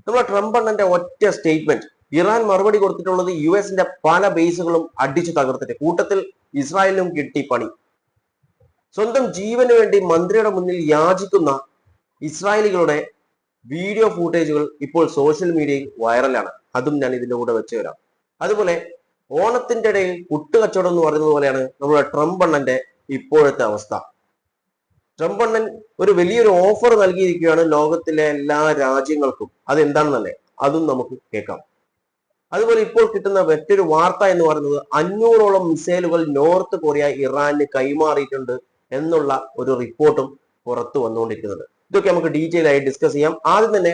നമ്മളെ ട്രംപ് അണ്ണന്റെ ഒറ്റ സ്റ്റേറ്റ്മെന്റ്. ഇറാൻ മറുപടി കൊടുത്തിട്ടുള്ളത് യുഎസിന്റെ പല ബേസുകളും അടിച്ചു തകർത്തിട്ട് കൂട്ടത്തിൽ ഇസ്രായേലിനും കിട്ടി പണി. സ്വന്തം ജീവന് വേണ്ടി മന്ത്രിയുടെ മുന്നിൽ യാചിക്കുന്ന ഇസ്രായേലികളുടെ വീഡിയോ ഫൂട്ടേജുകൾ ഇപ്പോൾ സോഷ്യൽ മീഡിയയിൽ വൈറലാണ്. അതും ഞാൻ ഇതിന്റെ കൂടെ വെച്ച് തരാം. അതുപോലെ ഓണത്തിന്റെ ഇടയിൽ പുട്ടുകച്ചവടം എന്ന് പറയുന്നത് പോലെയാണ് നമ്മുടെ ട്രംപ് അണ്ണന്റെ ഇപ്പോഴത്തെ അവസ്ഥ. ട്രംപ് അണ്ണൻ ഒരു വലിയൊരു ഓഫർ നൽകിയിരിക്കുകയാണ് ലോകത്തിലെ എല്ലാ രാജ്യങ്ങൾക്കും. അതെന്താണെന്നല്ലേ, അതും നമുക്ക് കേൾക്കാം. അതുപോലെ ഇപ്പോൾ കിട്ടുന്ന മറ്റൊരു വാർത്ത എന്ന് പറയുന്നത് 500ഓളം മിസൈലുകൾ നോർത്ത് കൊറിയ ഇറാന് കൈമാറിയിട്ടുണ്ട് എന്നുള്ള ഒരു റിപ്പോർട്ടും പുറത്തു വന്നുകൊണ്ടിരിക്കുന്നുണ്ട്. ഇതൊക്കെ നമുക്ക് ഡീറ്റെയിൽ ആയി ഡിസ്കസ് ചെയ്യാം. ആദ്യം തന്നെ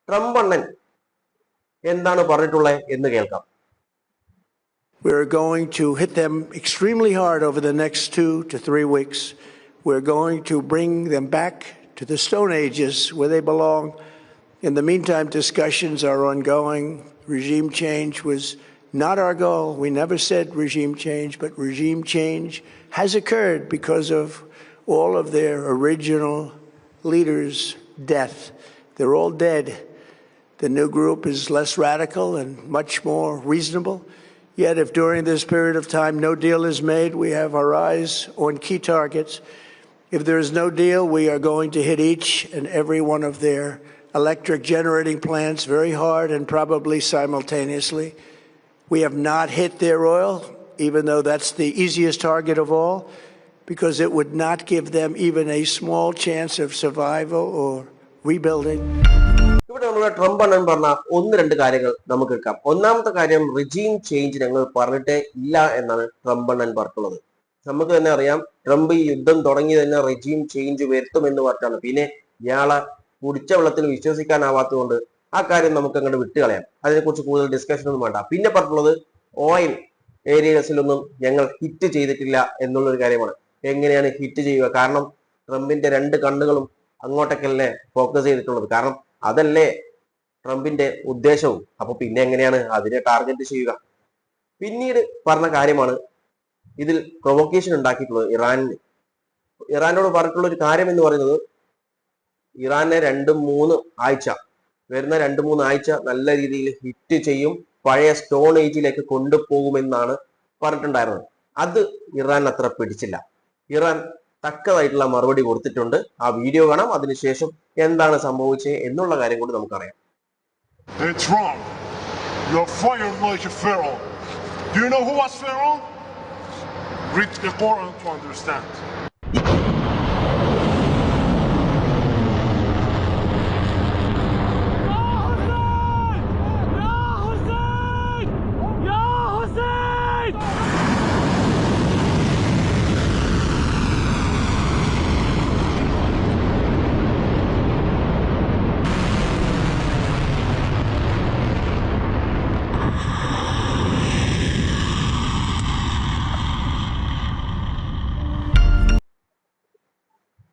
ട്രംപ് അണ്ണൻ എന്താണ് പറഞ്ഞിട്ടുള്ളത് എന്ന് കേൾക്കാം. We're going to hit them extremely hard over the next 2 to 3 weeks. We're going to bring them back to the Stone Ages where they belong. In the meantime, discussions are ongoing. Regime change was not our goal. We never said regime change, but regime change has occurred because of all of their original leaders' death. They're all dead. The new group is less radical and much more reasonable. Yet if during this period of time no deal is made, we have our eyes on key targets. If there is no deal, we are going to hit each and every one of their electric generating plants very hard and probably simultaneously. We have not hit their oil, even though that's the easiest target of all, because it would not give them even a small chance of survival or rebuilding. ഇവിടെ നമ്മുടെ Trump അണ്ണൻ പറഞ്ഞ 1-2 കാര്യങ്ങൾ നമുക്ക് കേൾക്കാം. ഒന്നാമത്തെ കാര്യം, regime change ഞങ്ങൾ പറഞ്ഞിട്ടേ ഇല്ല എന്നാണ് ട്രംപ് അണ്ണൻ പറഞ്ഞിട്ടുള്ളത്. നമുക്ക് തന്നെ അറിയാം, ട്രംപ് ഈ യുദ്ധം തുടങ്ങി തന്നെ റിജീം ചേഞ്ച് വരുത്തുമെന്ന് പറഞ്ഞാണ്. പിന്നെ ഇയാളെ കുടിച്ച വെള്ളത്തിൽ വിശ്വസിക്കാനാവാത്തതുകൊണ്ട് ആ കാര്യം നമുക്ക് അങ്ങോട്ട് വിട്ടുകളയാം. അതിനെക്കുറിച്ച് കൂടുതൽ ഡിസ്കഷൻ ഒന്നും വേണ്ട. പിന്നെ പറഞ്ഞിട്ടുള്ളത് ഓയിൽ ഏരിയസിലൊന്നും ഞങ്ങൾ ഹിറ്റ് ചെയ്തിട്ടില്ല എന്നുള്ളൊരു കാര്യമാണ്. എങ്ങനെയാണ് ഹിറ്റ് ചെയ്യുക? കാരണം ട്രംപിന്റെ 2 കണ്ണുകളും അങ്ങോട്ടൊക്കെയല്ലേ ഫോക്കസ് ചെയ്തിട്ടുള്ളത്. കാരണം അതല്ലേ ട്രംപിന്റെ ഉദ്ദേശവും. അപ്പൊ പിന്നെ എങ്ങനെയാണ് അതിനെ ടാർഗറ്റ് ചെയ്യുക? പിന്നീട് പറഞ്ഞ കാര്യമാണ് ഇതിൽ പ്രൊവോക്കേഷൻ ഉണ്ടാക്കിയിട്ടുള്ളത് ഇറാനിന്. ഇറാനോട് പറഞ്ഞിട്ടുള്ള ഒരു കാര്യം എന്ന് പറയുന്നത്, ഇറാനെ 2-3 ആഴ്ച വരുന്ന 2-3 ആഴ്ച നല്ല രീതിയിൽ ഹിറ്റ് ചെയ്യും, പഴയ സ്റ്റോൺ ഏജിലേക്ക് കൊണ്ടുപോകുമെന്നാണ് പറഞ്ഞിട്ടുണ്ടായിരുന്നത്. അത് ഇറാൻ അത്ര പിടിച്ചില്ല. ഇറാൻ തക്കതായിട്ടുള്ള മറുപടി കൊടുത്തിട്ടുണ്ട്. ആ വീഡിയോ കാണാം, അതിനുശേഷം എന്താണ് സംഭവിച്ചത് എന്നുള്ള കാര്യം കൂടി നമുക്കറിയാം. It's wrong. You're fired like a pharaoh. Do you know who was Pharaoh? Read the Quran to understand.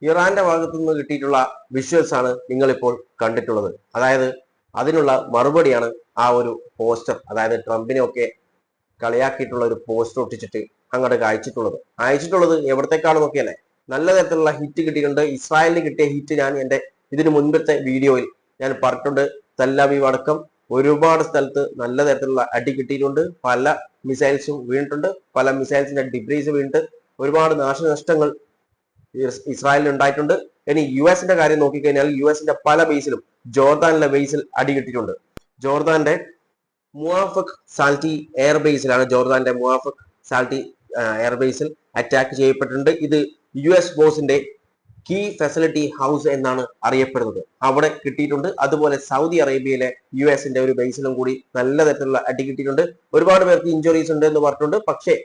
ഇറാന്റെ ഭാഗത്തു നിന്ന് കിട്ടിയിട്ടുള്ള വിഷ്വൽസ് ആണ് നിങ്ങളിപ്പോൾ കണ്ടിട്ടുള്ളത്. അതായത് അതിനുള്ള മറുപടിയാണ് ആ ഒരു പോസ്റ്റർ. അതായത് ട്രംപിനെ ഒക്കെ കളിയാക്കിയിട്ടുള്ള ഒരു പോസ്റ്റർ ഒട്ടിച്ചിട്ട് അങ്ങോട്ട് അയച്ചിട്ടുള്ളത് എവിടത്തേക്കാണെന്നൊക്കെ അല്ലേ. നല്ല തരത്തിലുള്ള ഹിറ്റ് കിട്ടിയിട്ടുണ്ട്. ഇസ്രായേലിന് കിട്ടിയ ഹിറ്റ് ഞാൻ എൻ്റെ ഇതിനു മുൻപത്തെ വീഡിയോയിൽ ഞാൻ പറഞ്ഞിട്ടുണ്ട്. തെല്ലവീവ് അടക്കം ഒരുപാട് സ്ഥലത്ത് നല്ല തരത്തിലുള്ള അടി കിട്ടിയിട്ടുണ്ട്. പല മിസൈൽസും വീണിട്ടുണ്ട്. പല മിസൈൽസിന്റെ ഡിബ്രീസ് വീണിട്ട് ഒരുപാട് നാശനഷ്ടങ്ങൾ ഇസ്രായേലിന് ഉണ്ടായിട്ടുണ്ട്. ഇനി യുഎസിന്റെ കാര്യം നോക്കിക്കഴിഞ്ഞാൽ യുഎസിന്റെ പല ബേസിലും ജോർദാനിലെ ബേസിൽ അടി കിട്ടിയിട്ടുണ്ട്. ജോർദാന്റെ മുവാഫക് സാൽറ്റി എയർബേസിലാണ് ജോർദാന്റെ മുവാഫക് സാൽറ്റി എയർബേസിൽ അറ്റാക്ക് ചെയ്യപ്പെട്ടിട്ടുണ്ട്. ഇത് യുഎസ് ഫോഴ്സിന്റെ കീ ഫെസിലിറ്റി ഹൗസ് എന്നാണ് അറിയപ്പെടുന്നത്. അവിടെ കിട്ടിയിട്ടുണ്ട്. അതുപോലെ സൗദി അറേബ്യയിലെ യുഎസിന്റെ ഒരു ബേസിലും കൂടി നല്ല തരത്തിലുള്ള അടി കിട്ടിയിട്ടുണ്ട്. ഒരുപാട് പേർക്ക് ഇഞ്ചുറീസ് ഉണ്ട് എന്ന് പറഞ്ഞിട്ടുണ്ട്. പക്ഷേ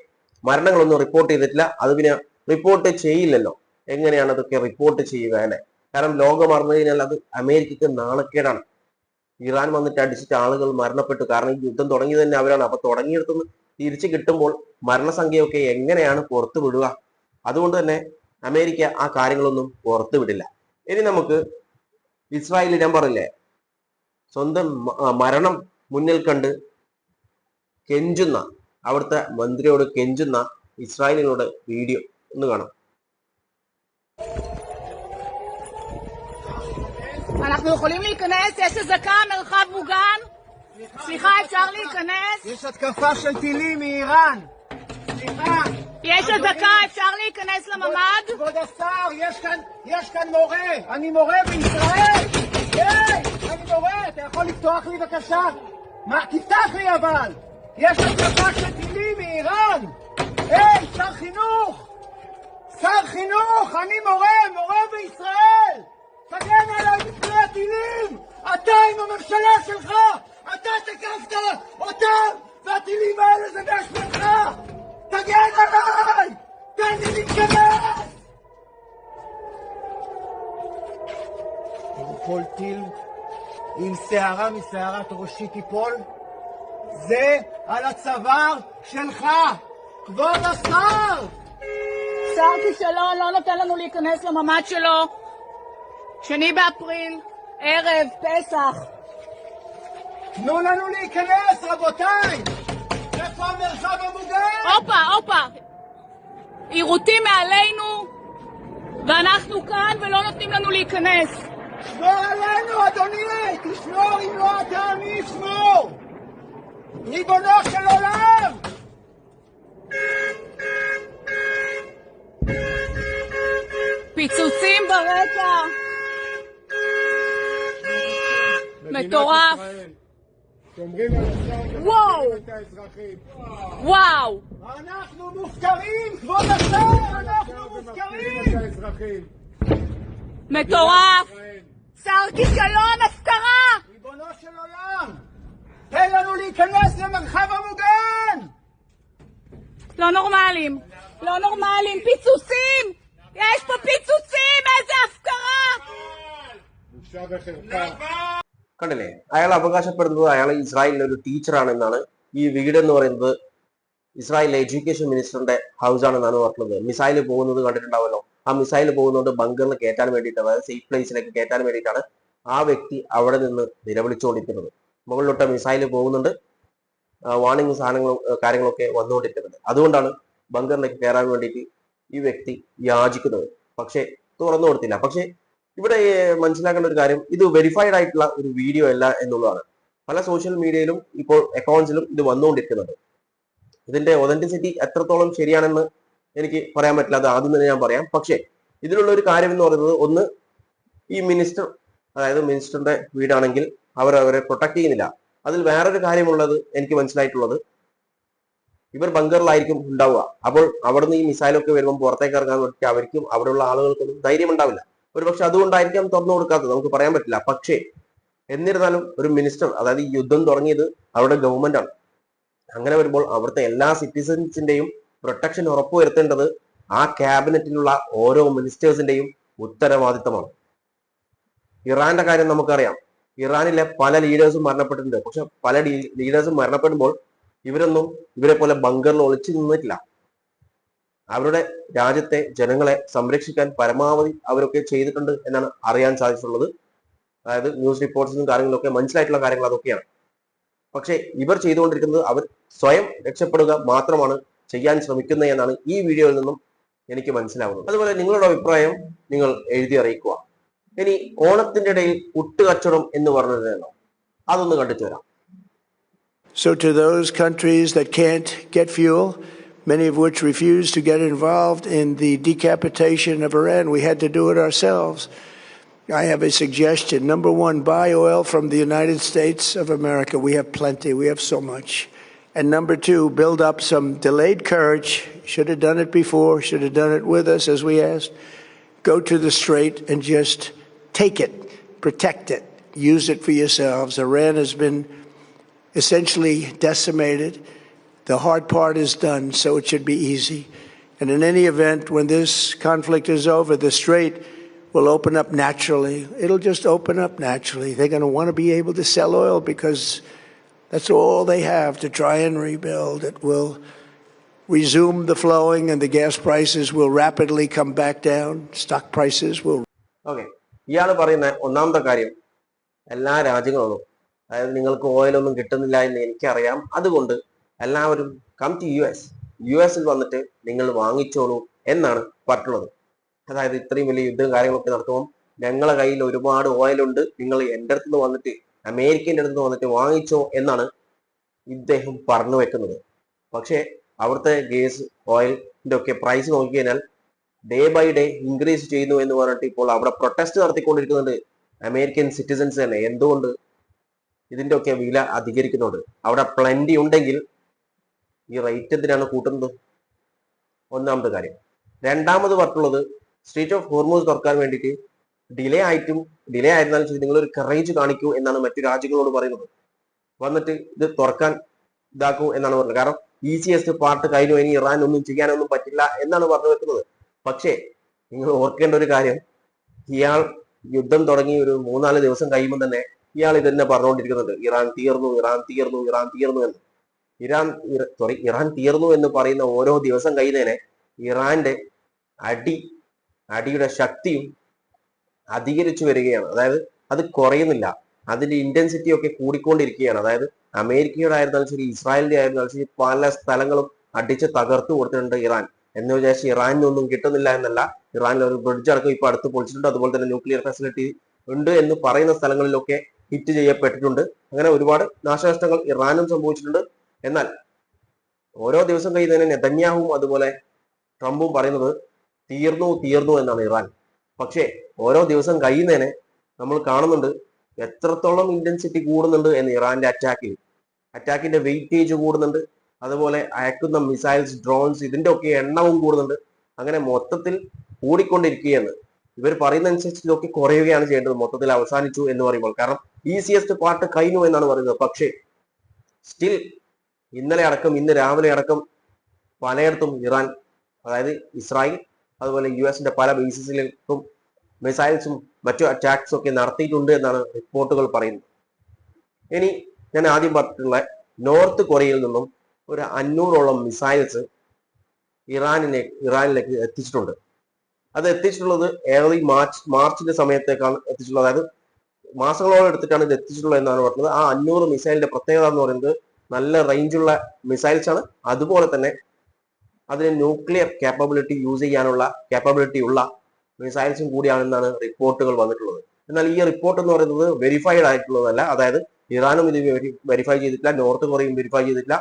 മരണങ്ങളൊന്നും റിപ്പോർട്ട് ചെയ്തിട്ടില്ല. അത് പിന്നെ റിപ്പോർട്ട് ചെയ്യില്ലല്ലോ. എങ്ങനെയാണ് അതൊക്കെ റിപ്പോർട്ട് ചെയ്യുക അല്ലെ? കാരണം ലോകം അറിഞ്ഞു കഴിഞ്ഞാൽ അത് അമേരിക്കക്ക് നാണക്കേടാണ്. ഇറാൻ വന്നിട്ട് അടിച്ചിട്ട് ആളുകൾ മരണപ്പെട്ടു. കാരണം ഈ യുദ്ധം തുടങ്ങിയത് തന്നെ അവരാണ്. അപ്പൊ തുടങ്ങിയെടുത്തുനിന്ന് തിരിച്ചു കിട്ടുമ്പോൾ മരണസംഖ്യയൊക്കെ എങ്ങനെയാണ് പുറത്തു വിടുക? അതുകൊണ്ട് തന്നെ അമേരിക്ക ആ കാര്യങ്ങളൊന്നും പുറത്തു വിടില്ല. ഇനി നമുക്ക് ഇസ്രായേൽ, ഞാൻ പറഞ്ഞില്ലേ, സ്വന്തം മരണം മുന്നിൽ കണ്ട് കെഞ്ചുന്ന, അവിടുത്തെ മന്ത്രിയോട് കെഞ്ചുന്ന ഇസ്രായേലിനോട് വീഡിയോ ഒന്ന് കാണാം. אנחנו יכולים להיכנס, יש אזעקה, מרחב מוגן. סליחה, אפשר להיכנס? יש התקפה של טילים מאיראן. סליחה. יש אזעקה, אפשר להיכנס לממ"ד? כבוד השר, יש כאן מורה. אני מורה בישראל. היי, אני מורה. אתה יכול לפתוח לי בבקשה? מה? תפתח לי אבל. יש התקפה של טילים מאיראן. היי, שר חינוך. שר חינוך, אני מורה בישראל. תגן עליי מפני הטילים. אתה עם הממשלה שלך. אתה תקפת אותם, והטילים האלה זה באשמתך. תגן עליי. תן לי להיכנס. כל טיל עם שערה משערת ראשי תיפול, זה על הצוואר שלך. כבוד השר! שר כישלון לא נותן לנו להיכנס לממ"ד שלו. 2 באפריל, ערב, פסח. תנו לנו להיכנס, רבותיי! איפה המרחב המוגן? הופה. עירותים מעלינו, ואנחנו כאן ולא נותנים לנו להיכנס. שמור עלינו, אדוני! תשמור, אם לא אתה, מי ישמור? ריבונו של עולם! פיצוצים ברקע. מטורף. שומרים על השר וואו. את האזרחים. וואו. אנחנו מופקרים, כבוד השר! אנחנו מופקרים! את האזרחים. מטורף. שר כישלון, הפקרה. ריבונו של עולם! תן לנו להיכנס למרחב המוגן! לא נורמלים. פיצוצים. יש פה פיצוצים, איזה הפקרה. בושה וחרפה. കണ്ടില്ലേ, അയാൾ അവകാശപ്പെടുന്നത് അയാൾ ഇസ്രായേലിലെ ഒരു ടീച്ചറാണെന്നാണ്. ഈ വീട് എന്ന് പറയുന്നത് ഇസ്രായേലിലെ എഡ്യൂക്കേഷൻ മിനിസ്റ്ററിന്റെ ഹൗസ് ആണെന്നാണ് പറഞ്ഞത്. മിസൈൽ പോകുന്നത് കണ്ടിട്ടുണ്ടാവല്ലോ. ആ മിസൈൽ പോകുന്നത് ബങ്കറിൽ കയറ്റാൻ വേണ്ടിയിട്ട്, അതായത് സേഫ് പ്ലേസിലേക്ക് കയറ്റാൻ വേണ്ടിയിട്ടാണ് ആ വ്യക്തി അവിടെ നിന്ന് നിലവിളിച്ചുകൊണ്ടിരിക്കുന്നത്. മുകളിലോട്ട് മിസൈൽ പോകുന്നുണ്ട്, വാർണിംഗ് സാധനങ്ങളും കാര്യങ്ങളൊക്കെ വന്നുകൊണ്ടിരിക്കുന്നുണ്ട്. അതുകൊണ്ടാണ് ബങ്കറിലേക്ക് കയറാൻ വേണ്ടിയിട്ട് ഈ വ്യക്തി യാചിക്കുന്നത്. പക്ഷെ തുറന്നു കൊടുത്തില്ല. പക്ഷെ ഇവിടെ മനസ്സിലാക്കേണ്ട ഒരു കാര്യം, ഇത് വെരിഫൈഡ് ആയിട്ടുള്ള ഒരു വീഡിയോ അല്ല എന്നുള്ളതാണ്. പല സോഷ്യൽ മീഡിയയിലും ഇപ്പോൾ അക്കൗണ്ട്സിലും ഇത് വന്നുകൊണ്ടിരിക്കുന്നുണ്ട്. ഇതിന്റെ ഒതന്റിസിറ്റി എത്രത്തോളം ശരിയാണെന്ന് എനിക്ക് പറയാൻ പറ്റില്ല, അത് ആദ്യം തന്നെ ഞാൻ പറയാം. പക്ഷെ ഇതിലുള്ള ഒരു കാര്യം എന്ന് പറയുന്നത്, ഒന്ന്, ഈ മിനിസ്റ്റർ, അതായത് മിനിസ്റ്ററിന്റെ വീടാണെങ്കിൽ അവരെ പ്രൊട്ടക്ട് ചെയ്യുന്നില്ല. അതിൽ വേറൊരു കാര്യമുള്ളത് എനിക്ക് മനസ്സിലായിട്ടുള്ളത്, ഇവർ ബങ്കറിലായിരിക്കും ഉണ്ടാവുക. അപ്പോൾ അവിടുന്ന് ഈ മിസൈലൊക്കെ വരുമ്പോൾ പുറത്തേക്ക് ഇറങ്ങാൻ വേണ്ടി അവർക്കും അവിടെയുള്ള ആളുകൾക്കൊന്നും ധൈര്യം ഉണ്ടാവില്ല. ഒരുപക്ഷെ അതുകൊണ്ടായിരിക്കാം തുറന്നു കൊടുക്കാത്തത്, നമുക്ക് പറയാൻ പറ്റില്ല. പക്ഷേ എന്നിരുന്നാലും ഒരു മിനിസ്റ്റർ, അതായത് ഈ യുദ്ധം തുടങ്ങിയത് അവരുടെ ഗവൺമെന്റ് ആണ്. അങ്ങനെ വരുമ്പോൾ അവിടുത്തെ എല്ലാ സിറ്റിസൺസിന്റെയും പ്രൊട്ടക്ഷൻ ഉറപ്പുവരുത്തേണ്ടത് ആ ക്യാബിനറ്റിലുള്ള ഓരോ മിനിസ്റ്റേഴ്സിന്റെയും ഉത്തരവാദിത്തമാണ്. ഇറാന്റെ കാര്യം നമുക്കറിയാം. ഇറാനിലെ പല ലീഡേഴ്സും മരണപ്പെട്ടിട്ടുണ്ട്. പക്ഷെ പല ലീഡേഴ്സും മരണപ്പെടുമ്പോൾ ഇവരൊന്നും ഇവരെ പോലെ ബങ്കറിൽ ഒളിച്ചു നിന്നിട്ടില്ല. അവരുടെ രാജ്യത്തെ ജനങ്ങളെ സംരക്ഷിക്കാൻ പരമാവധി അവരൊക്കെ ചെയ്തിട്ടുണ്ട് എന്നാണ് അറിയാൻ സാധിച്ചിട്ടുള്ളത്. അതായത് ന്യൂസ് റിപ്പോർട്ട്സും കാര്യങ്ങളൊക്കെ മനസ്സിലായിട്ടുള്ള കാര്യങ്ങൾ അതൊക്കെയാണ്. പക്ഷെ ഇവർ ചെയ്തുകൊണ്ടിരിക്കുന്നത് അവർ സ്വയം രക്ഷപ്പെടുക മാത്രമാണ് ചെയ്യാൻ ശ്രമിക്കുന്നത് എന്നാണ് ഈ വീഡിയോയിൽ നിന്നും എനിക്ക് മനസ്സിലാവുന്നത്. അതുപോലെ നിങ്ങളുടെ അഭിപ്രായം നിങ്ങൾ എഴുതി അറിയിക്കുക. ഇനി ഓണത്തിന്റെ ഇടയിൽ പുട്ടുകച്ചവടം എന്ന് പറഞ്ഞിരുന്നല്ലോ, അതൊന്ന് കണ്ടിട്ട് വരാം. So to those countries that can't get fuel, many of which refuse to get involved in the decapitation of Iran, we had to do it ourselves. I have a suggestion. Number one, buy oil from the United States of America. We have plenty. We have so much. And number two, build up some delayed courage. Should have done it before. Should have done it with us, as we asked. Go to the Strait and just take it. Protect it. Use it for yourselves. Iran has been essentially decimated. The hard part is done, so it should be easy. And in any event, when this conflict is over, the Strait will open up naturally. It'll just open up naturally. They're going to want to be able to sell oil because that's all they have to try and rebuild. It will resume the flowing and the gas prices will rapidly come back down. Stock prices will. Okay, ഇയാൾ പറയുന്ന ഒന്നാമത്തെ കാര്യം, എല്ലാ രാജ്യങ്ങളും, അതായത് നിങ്ങൾക്ക് ഓയിലൊന്നും കിട്ടുന്നില്ല എന്ന് എനിക്കറിയാം, അതുകൊണ്ട് എല്ലാവരും കം ടു യു.എസിൽ വന്നിട്ട് നിങ്ങൾ വാങ്ങിച്ചോളൂ എന്നാണ് പറഞ്ഞിട്ടുള്ളത്. അതായത് ഇത്രയും വലിയ യുദ്ധം കാര്യങ്ങളൊക്കെ നടത്തുമ്പോൾ ഞങ്ങളെ കയ്യിൽ ഒരുപാട് ഓയിലുണ്ട്, നിങ്ങൾ എൻ്റെ അടുത്ത് നിന്ന് വന്നിട്ട് അമേരിക്കൻ്റെ അടുത്ത് വന്നിട്ട് വാങ്ങിച്ചോ എന്നാണ് ഇദ്ദേഹം പറഞ്ഞു വെക്കുന്നത്. പക്ഷേ അവിടുത്തെ ഗ്യാസ് ഓയിലിന്റെ ഒക്കെ പ്രൈസ് നോക്കിക്കഴിഞ്ഞാൽ ഡേ ബൈ ഡേ ഇൻക്രീസ് ചെയ്യുന്നു എന്ന് പറഞ്ഞിട്ട് ഇപ്പോൾ അവിടെ പ്രൊട്ടസ്റ്റ് നടത്തിക്കൊണ്ടിരിക്കുന്നുണ്ട് അമേരിക്കൻ സിറ്റിസൺസ് തന്നെ. എന്തുകൊണ്ട് ഇതിന്റെ ഒക്കെ വില അധികരിക്കുന്നുണ്ട്? അവിടെ പ്ലന്റി ഉണ്ടെങ്കിൽ ഈ റേറ്റ് എന്തിനാണ് കൂട്ടുന്നത്? ഒന്നാമത്തെ കാര്യം. രണ്ടാമത് പറഞ്ഞുള്ളത് സ്ട്രീറ്റ് ഓഫ് ഹോർമൂസ് തുറക്കാൻ വേണ്ടിയിട്ട് ഡിലേ ആയിരുന്നാലും ശരി നിങ്ങൾ ഒരു കറേജ് കാണിക്കൂ എന്നാണ് മറ്റു രാജ്യങ്ങളോട് പറയുന്നത്. വന്നിട്ട് ഇത് തുറക്കാൻ ഇതാക്കൂ എന്നാണ് പറഞ്ഞത്. കാരണം ഈസിയസ്റ്റ് പാർട്ട് കഴിഞ്ഞു, ഇനി ഇറാൻ ഒന്നും ചെയ്യാനൊന്നും പറ്റില്ല എന്നാണ് പറഞ്ഞു വെക്കുന്നത്. പക്ഷേ നിങ്ങൾ ഓർക്കേണ്ട ഒരു കാര്യം, ഇയാൾ യുദ്ധം തുടങ്ങി ഒരു 3-4 ദിവസം കഴിയുമ്പോൾ തന്നെ ഇയാൾ ഇത് തന്നെ പറഞ്ഞുകൊണ്ടിരിക്കുന്നുണ്ട്, ഇറാൻ തീർന്നു എന്ന്. ഇറാൻ തീർന്നു എന്ന് പറയുന്ന ഓരോ ദിവസം കഴിയുന്നതിനെ ഇറാന്റെ അടിയുടെ ശക്തിയും അധികരിച്ചു വരികയാണ്. അതായത് അത് കുറയുന്നില്ല, അതിന്റെ ഇന്റൻസിറ്റി ഒക്കെ കൂടിക്കൊണ്ടിരിക്കുകയാണ്. അതായത് അമേരിക്കയുടെ ആയിരുന്നാലും ശരി, ഇസ്രായേലിന്റെ ആയിരുന്നാലും ശരി, പല സ്ഥലങ്ങളും അടിച്ച് തകർത്തു കൊടുത്തിട്ടുണ്ട് ഇറാൻ. എന്ന് വിചാരിച്ച് ഇറാനിനൊന്നും കിട്ടുന്നില്ല എന്നല്ല. ഇറാനിൽ ഒരു ബ്രിഡ്ജ് അടക്കം ഇപ്പൊ അടുത്ത് പൊളിച്ചിട്ടുണ്ട്. അതുപോലെ തന്നെ ന്യൂക്ലിയർ ഫെസിലിറ്റി ഉണ്ട് എന്ന് പറയുന്ന സ്ഥലങ്ങളിലൊക്കെ ഹിറ്റ് ചെയ്യപ്പെട്ടിട്ടുണ്ട്. അങ്ങനെ ഒരുപാട് നാശനഷ്ടങ്ങൾ ഇറാനും സംഭവിച്ചിട്ടുണ്ട്. എന്നാൽ ഓരോ ദിവസം കഴിയുന്നതിന് നെതന്യാഹുവും അതുപോലെ ട്രംപും പറയുന്നത് തീർന്നു എന്നാണ് ഇറാൻ. പക്ഷേ ഓരോ ദിവസം കഴിയുന്നതിനെ നമ്മൾ കാണുന്നുണ്ട് എത്രത്തോളം ഇന്റൻസിറ്റി കൂടുന്നുണ്ട് എന്ന്. ഇറാന്റെ അറ്റാക്കിന്റെ വെയിറ്റേജ് കൂടുന്നുണ്ട്. അതുപോലെ അയക്കുന്ന മിസൈൽസ്, ഡ്രോൺസ്, ഇതിന്റെ ഒക്കെ എണ്ണവും കൂടുന്നുണ്ട്. അങ്ങനെ മൊത്തത്തിൽ കൂടിക്കൊണ്ടിരിക്കുകയാണ്. ഇവർ പറയുന്ന അനുസരിച്ച് ഇതൊക്കെ കുറയുകയാണ് ചെയ്യേണ്ടത്, മൊത്തത്തിൽ അവസാനിച്ചു എന്ന് പറയുമ്പോൾ. കാരണം ഈസിയസ്റ്റ് പാർട്ട് കഴിഞ്ഞു എന്നാണ് പറയുന്നത്. പക്ഷേ സ്റ്റിൽ ഇന്ന് രാവിലെ അടക്കം പലയിടത്തും ഇറാൻ, അതായത് ഇസ്രായേൽ അതുപോലെ US പല ബേസിസിലേക്കും മിസൈൽസും മറ്റു അറ്റാക്സും ഒക്കെ നടത്തിയിട്ടുണ്ട് എന്നാണ് റിപ്പോർട്ടുകൾ പറയുന്നത്. ഇനി ഞാൻ ആദ്യം പറഞ്ഞിട്ടുള്ള നോർത്ത് കൊറിയയിൽ നിന്നും ഒരു 500ഓളം മിസൈൽസ് ഇറാനിലേക്ക് എത്തിച്ചിട്ടുണ്ട്. അത് എത്തിച്ചിട്ടുള്ളത് ഏർലി മാർച്ചിന്റെ സമയത്തേക്കാണ് എത്തിച്ചിട്ടുള്ളത്. അതായത് മാസങ്ങളോളം എടുത്തിട്ടാണ് ഇത് എത്തിച്ചിട്ടുള്ളത് എന്നാണ് പറഞ്ഞത്. ആ 500 മിസൈലിന്റെ പ്രത്യേകത എന്ന് പറയുന്നത് നല്ല റേഞ്ചുള്ള മിസൈൽസ് ആണ്. അതുപോലെ തന്നെ അതിന് ന്യൂക്ലിയർ കാപ്പബിലിറ്റി യൂസ് ചെയ്യാനുള്ള കാപ്പബിലിറ്റി ഉള്ള മിസൈൽസും കൂടിയാണെന്നാണ് റിപ്പോർട്ടുകൾ വന്നിട്ടുള്ളത്. എന്നാൽ ഈ റിപ്പോർട്ട് എന്ന് പറയുന്നത് വെരിഫൈഡ് ആയിട്ടുള്ളതല്ല. അതായത് ഇറാനും ഇത് വെരിഫൈ ചെയ്തിട്ടില്ല, നോർത്ത് കൊറിയയും വെരിഫൈ ചെയ്തിട്ടില്ല.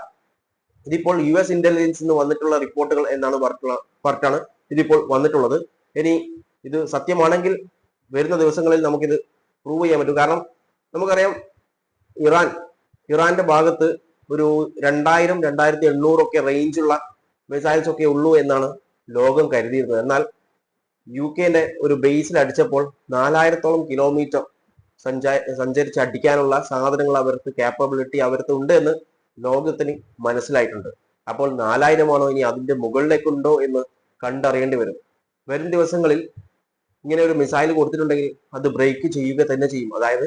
ഇതിപ്പോൾ US ഇന്റലിജൻസ് നിന്ന് വന്നിട്ടുള്ള റിപ്പോർട്ടുകൾ എന്നാണ് പറഞ്ഞിട്ടാണ് ഇതിപ്പോൾ വന്നിട്ടുള്ളത്. ഇനി ഇത് സത്യമാണെങ്കിൽ വരുന്ന ദിവസങ്ങളിൽ നമുക്കിത് പ്രൂവ് ചെയ്യാൻ പറ്റും. കാരണം നമുക്കറിയാം ഇറാന്റെ ഭാഗത്ത് ഒരു 2000-2800 ഒക്കെ റേഞ്ചുള്ള മിസൈൽസ് ഒക്കെ ഉള്ളൂ എന്നാണ് ലോകം കരുതിയിരുന്നത്. എന്നാൽ UK ഒരു ബേസിൽ അടിച്ചപ്പോൾ 4000ഓളം കിലോമീറ്റർ സഞ്ചരിച്ച് അടിക്കാനുള്ള സാധനങ്ങൾ അവർക്ക് കാപ്പബിലിറ്റി അവർക്ക് ഉണ്ട് എന്ന് ലോകത്തിന് മനസ്സിലായിട്ടുണ്ട്. അപ്പോൾ 4000 ആണോ ഇനി അതിന്റെ മുകളിലേക്കുണ്ടോ എന്ന് കണ്ടറിയേണ്ടി വരും. വരും ദിവസങ്ങളിൽ ഇങ്ങനെ ഒരു മിസൈൽ കൊടുത്തിട്ടുണ്ടെങ്കിൽ അത് ബ്രേക്ക് ചെയ്യുക തന്നെ ചെയ്യും. അതായത്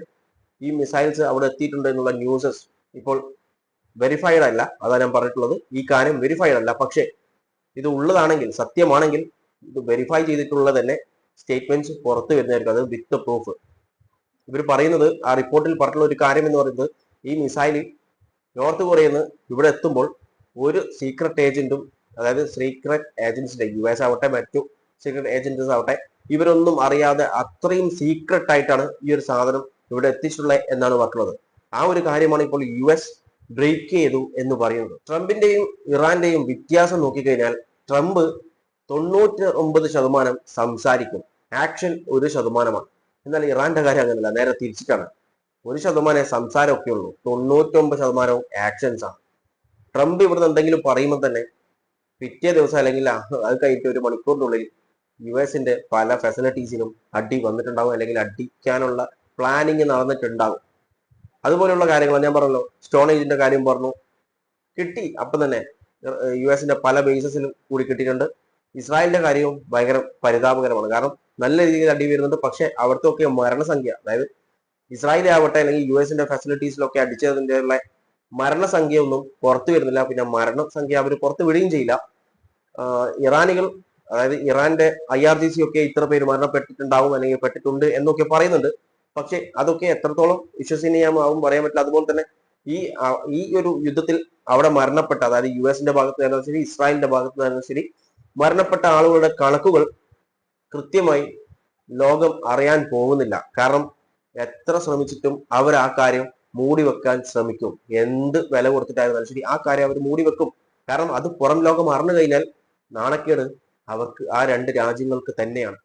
ഈ മിസൈൽസ് അവിടെ എത്തിയിട്ടുണ്ട് എന്നുള്ള ന്യൂസസ് ഇപ്പോൾ വെരിഫൈഡ് അല്ല. അതാണ് ഞാൻ പറഞ്ഞിട്ടുള്ളത്, ഈ കാര്യം വെരിഫൈഡ് അല്ല. പക്ഷേ ഇത് ഉള്ളതാണെങ്കിൽ, സത്യമാണെങ്കിൽ, ഇത് വെരിഫൈ ചെയ്തിട്ടുള്ള തന്നെ സ്റ്റേറ്റ്മെന്റ്സ് പുറത്തു വരുന്നതായിരിക്കും, അത് വിത്ത് പ്രൂഫ്. ഇവർ പറയുന്നത്, ആ റിപ്പോർട്ടിൽ പറഞ്ഞിട്ടുള്ള ഒരു കാര്യം എന്ന് പറയുന്നത്, ഈ മിസൈലിൽ നോർത്ത് കൊറിയയിൽ നിന്ന് ഇവിടെ എത്തുമ്പോൾ ഒരു സീക്രട്ട് ഏജന്റും, അതായത് സീക്രട്ട് ഏജൻസിന്റെ US ആവട്ടെ മറ്റു സീക്രട്ട് ഏജൻസീസ് ആവട്ടെ, ഇവരൊന്നും അറിയാതെ അത്രയും സീക്രട്ട് ആയിട്ടാണ് ഈ ഒരു സാധനം ഇവിടെ എത്തിച്ചിട്ടുള്ളത് എന്നാണ് പറഞ്ഞിട്ടുള്ളത്. ആ ഒരു കാര്യമാണ് ഇപ്പോൾ US ബ്രേക്ക് ചെയ്തു എന്ന് പറയുന്നത്. ട്രംപിന്റെയും ഇറാന്റെയും വ്യത്യാസം നോക്കിക്കഴിഞ്ഞാൽ ട്രംപ് 99% സംസാരിക്കും, ആക്ഷൻ 1%. എന്നാൽ ഇറാന്റെ കാര്യം അങ്ങനെയല്ല, നേരെ തിരിച്ചിട്ടാണ്. 1% സംസാരമൊക്കെ ഉള്ളൂ, 99% ആക്ഷൻസ് ആണ്. ട്രംപ് ഇവിടുന്ന് എന്തെങ്കിലും പറയുമ്പോൾ തന്നെ പിറ്റേ ദിവസം അല്ലെങ്കിൽ അത് കഴിഞ്ഞിട്ട് ഒരു മണിക്കൂറിനുള്ളിൽ US പല ഫെസിലിറ്റീസിനും അടി വന്നിട്ടുണ്ടാവും, അല്ലെങ്കിൽ അടിക്കാനുള്ള പ്ലാനിങ് നടന്നിട്ടുണ്ടാവും. അതുപോലെയുള്ള കാര്യങ്ങൾ ഞാൻ പറഞ്ഞല്ലോ, സ്റ്റോൺ ഏജിന്റെ കാര്യം പറഞ്ഞു, കിട്ടി അപ്പം തന്നെ. US പല ബേസസിലും കൂടി കിട്ടിയിട്ടുണ്ട്. ഇസ്രായേലിന്റെ കാര്യവും ഭയങ്കര പരിതാപകരമാണ്. കാരണം നല്ല രീതിയിൽ അടി വരുന്നുണ്ട്, പക്ഷെ അവിടുത്തെ ഒക്കെ മരണസംഖ്യ, അതായത് ഇസ്രായേലി ആവട്ടെ അല്ലെങ്കിൽ US ഫെസിലിറ്റീസിലൊക്കെ അടിച്ചതിന്റെ ഉള്ള മരണസംഖ്യ ഒന്നും പുറത്തു വരുന്നില്ല. പിന്നെ മരണസംഖ്യ അവർ പുറത്ത് വിടുകയും ചെയ്യില്ല. ഇറാനികൾ, അതായത് ഇറാന്റെ IRGC ഒക്കെ ഇത്ര പേര് മരണപ്പെട്ടിട്ടുണ്ടാവും അല്ലെങ്കിൽ പെട്ടിട്ടുണ്ട് എന്നൊക്കെ പറയുന്നുണ്ട്. പക്ഷെ അതൊക്കെ എത്രത്തോളം വിശ്വസനീയമാവും പറയാൻ പറ്റില്ല. അതുപോലെ തന്നെ ഈ ഒരു യുദ്ധത്തിൽ അവിടെ മരണപ്പെട്ട, അതായത് US ഭാഗത്ത് നിന്നാലും ശരി ഇസ്രായേലിന്റെ ഭാഗത്ത് നിന്നാലും ശരി മരണപ്പെട്ട ആളുകളുടെ കണക്കുകൾ കൃത്യമായി ലോകം അറിയാൻ പോകുന്നില്ല. കാരണം എത്ര ശ്രമിച്ചിട്ടും അവർ ആ കാര്യം മൂടി വെക്കാൻ ശ്രമിക്കും. എന്ത് വില കൊടുത്തിട്ടായിരുന്നാലും ശരി ആ കാര്യം അവർ മൂടി വെക്കും. കാരണം അത് പുറം ലോകം അറിഞ്ഞു കഴിഞ്ഞാൽ നാണക്കേട് അവർക്ക് ആ രണ്ട് രാജ്യങ്ങൾക്ക് തന്നെയാണ്.